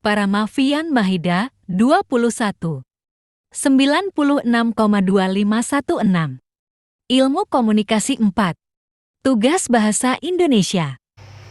Paramafian Mahida 21 96,2516 Ilmu Komunikasi 4 Tugas Bahasa Indonesia.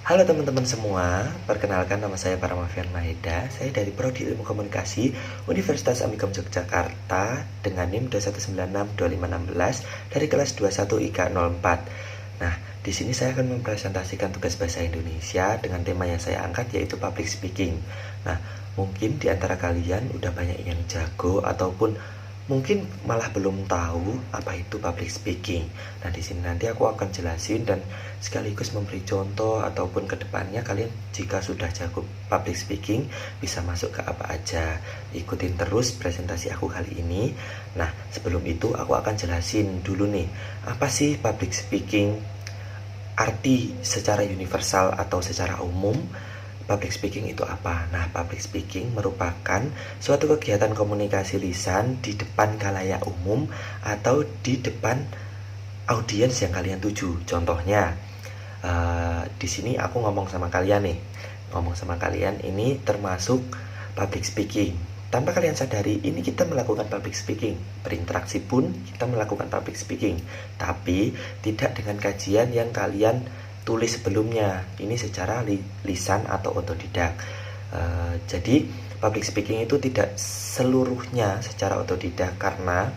Halo teman-teman semua, perkenalkan nama saya Paramafian Mahida. Saya dari Prodi Ilmu Komunikasi Universitas Amikom Yogyakarta dengan NIM 2196256 dari kelas 21 IK 04. Nah, di sini saya akan mempresentasikan tugas bahasa Indonesia dengan tema yang saya angkat yaitu public speaking. Nah, mungkin di antara kalian udah banyak yang jago ataupun mungkin malah belum tahu apa itu public speaking. Nah, di sini nanti aku akan jelasin dan sekaligus memberi contoh ataupun kedepannya kalian jika sudah jago public speaking bisa masuk ke apa aja. Ikutin terus presentasi aku kali ini. Nah, sebelum itu aku akan jelasin dulu nih, apa sih public speaking? Arti secara universal atau secara umum public speaking itu apa? Nah, public speaking merupakan suatu kegiatan komunikasi lisan di depan khalayak umum atau di depan audiens yang kalian tuju. Contohnya, di sini aku ngomong sama kalian nih, ini termasuk public speaking. Tanpa kalian sadari, ini kita melakukan public speaking. Berinteraksi pun kita melakukan public speaking, tapi tidak dengan kajian yang kalian tulis sebelumnya. Ini secara lisan atau otodidak. Jadi public speaking itu tidak seluruhnya secara otodidak, karena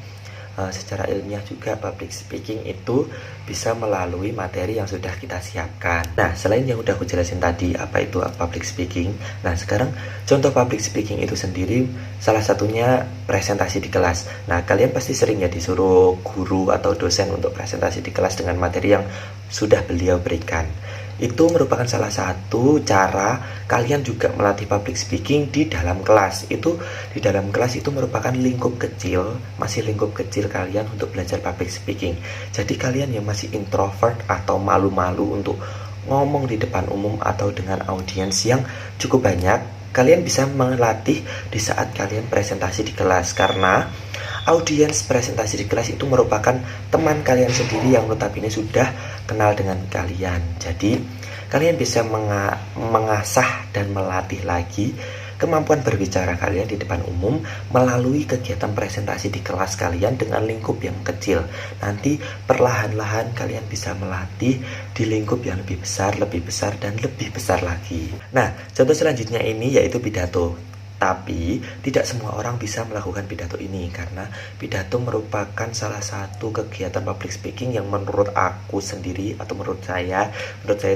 secara ilmiah juga public speaking itu bisa melalui materi yang sudah kita siapkan. Nah, selain yang udah aku jelasin tadi apa itu public speaking, nah sekarang contoh public speaking itu sendiri salah satunya presentasi di kelas. Nah, kalian pasti sering ya disuruh guru atau dosen untuk presentasi di kelas dengan materi yang sudah beliau berikan. Itu merupakan salah satu cara kalian juga melatih public speaking di dalam kelas. Itu di dalam kelas itu merupakan lingkup kecil, masih lingkup kecil kalian untuk belajar public speaking. Jadi kalian yang masih introvert atau malu-malu untuk ngomong di depan umum atau dengan audiens yang cukup banyak, kalian bisa melatih di saat kalian presentasi di kelas, karena audiens presentasi di kelas itu merupakan teman kalian sendiri yang notabene sudah kenal dengan kalian. Jadi kalian bisa mengasah dan melatih lagi kemampuan berbicara kalian di depan umum melalui kegiatan presentasi di kelas kalian dengan lingkup yang kecil. Nanti perlahan-lahan kalian bisa melatih di lingkup yang lebih besar, dan lebih besar lagi. Nah, contoh selanjutnya ini yaitu pidato. Tapi tidak semua orang bisa melakukan pidato ini, karena pidato merupakan salah satu kegiatan public speaking yang menurut aku sendiri atau menurut saya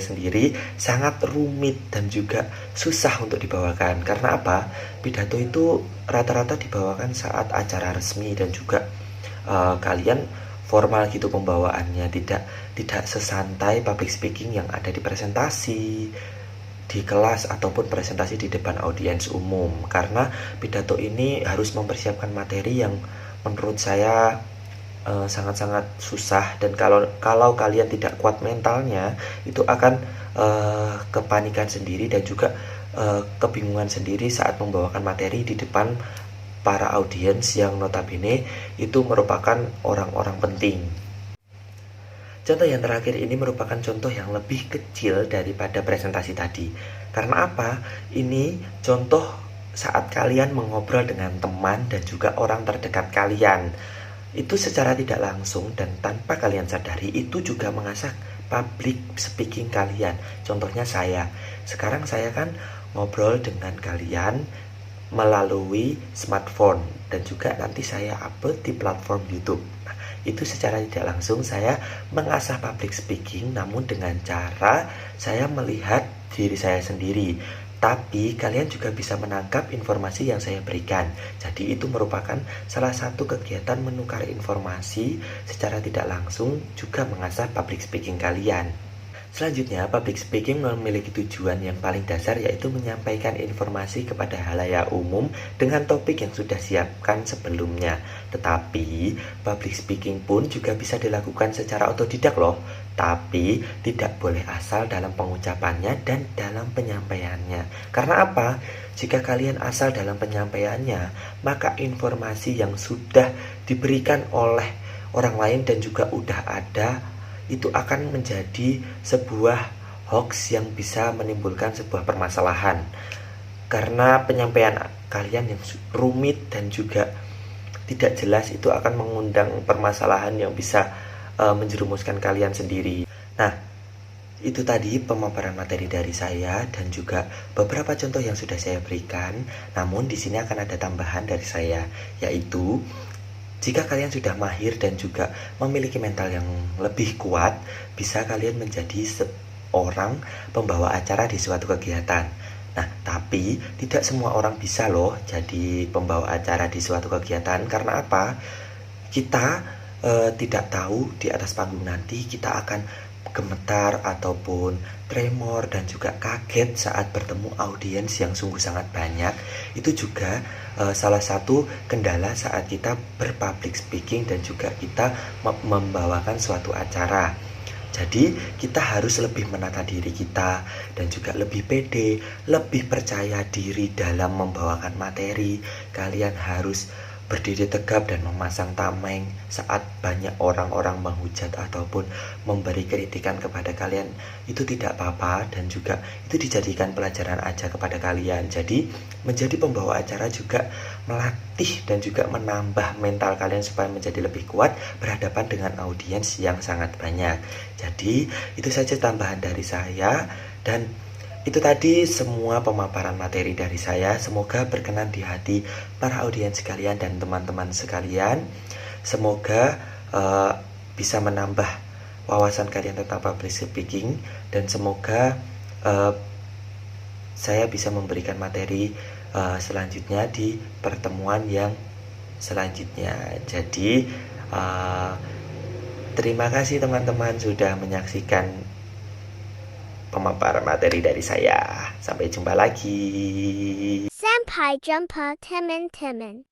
sendiri sangat rumit dan juga susah untuk dibawakan. Karena apa? Pidato itu rata-rata dibawakan saat acara resmi dan juga kalian formal gitu pembawaannya, tidak sesantai public speaking yang ada di presentasi di kelas ataupun presentasi di depan audiens umum. Karena pidato ini harus mempersiapkan materi yang menurut saya sangat-sangat susah, dan kalau kalian tidak kuat mentalnya itu akan kepanikan sendiri dan juga kebingungan sendiri saat membawakan materi di depan para audiens yang notabene itu merupakan orang-orang penting. Contoh yang terakhir ini merupakan contoh yang lebih kecil daripada presentasi tadi. Karena apa? Ini contoh saat kalian mengobrol dengan teman dan juga orang terdekat kalian. Itu secara tidak langsung dan tanpa kalian sadari itu juga mengasah public speaking kalian. Contohnya saya. Sekarang saya kan ngobrol dengan kalian melalui smartphone dan juga nanti saya upload di platform YouTube. Itu secara tidak langsung saya mengasah public speaking, namun dengan cara saya melihat diri saya sendiri. Tapi kalian juga bisa menangkap informasi yang saya berikan. Jadi itu merupakan salah satu kegiatan menukar informasi secara tidak langsung, juga mengasah public speaking kalian. Selanjutnya, public speaking memiliki tujuan yang paling dasar, yaitu menyampaikan informasi kepada halayak umum dengan topik yang sudah siapkan sebelumnya. Tetapi, public speaking pun juga bisa dilakukan secara otodidak loh. Tapi, tidak boleh asal dalam pengucapannya dan dalam penyampaiannya. Karena apa? Jika kalian asal dalam penyampaiannya, maka informasi yang sudah diberikan oleh orang lain dan juga udah ada itu akan menjadi sebuah hoax yang bisa menimbulkan sebuah permasalahan. karena penyampaian kalian yang rumit dan juga tidak jelas itu akan mengundang permasalahan yang bisa menjerumuskan kalian sendiri. Nah, itu tadi pemaparan materi dari saya dan juga beberapa contoh yang sudah saya berikan. Namun di sini akan ada tambahan dari saya, yaitu jika kalian sudah mahir dan juga memiliki mental yang lebih kuat, bisa kalian menjadi seorang pembawa acara di suatu kegiatan. Nah, tapi tidak semua orang bisa loh jadi pembawa acara di suatu kegiatan. Karena apa? Kita tidak tahu di atas panggung nanti kita akan gemetar ataupun tremor dan juga kaget saat bertemu audiens yang sungguh sangat banyak. Itu juga salah satu kendala saat kita berpublic speaking dan juga kita membawakan suatu acara. Jadi kita harus lebih menata diri kita dan juga lebih pede, lebih percaya diri dalam membawakan materi. Kalian harus berdiri tegap dan memasang tameng saat banyak orang-orang menghujat ataupun memberi kritikan kepada kalian. Itu tidak apa-apa dan juga itu dijadikan pelajaran aja kepada kalian. Jadi menjadi pembawa acara juga melatih dan juga menambah mental kalian supaya menjadi lebih kuat berhadapan dengan audiens yang sangat banyak. Jadi itu saja tambahan dari saya, dan itu tadi semua pemaparan materi dari saya. Semoga berkenan di hati para audiens sekalian dan teman-teman sekalian. Semoga bisa menambah wawasan kalian tentang public speaking, dan semoga saya bisa memberikan materi selanjutnya di pertemuan yang selanjutnya. Jadi terima kasih teman-teman sudah menyaksikan pemaparan materi dari saya. Sampai jumpa lagi. Senpai Jumpa Temen Temen.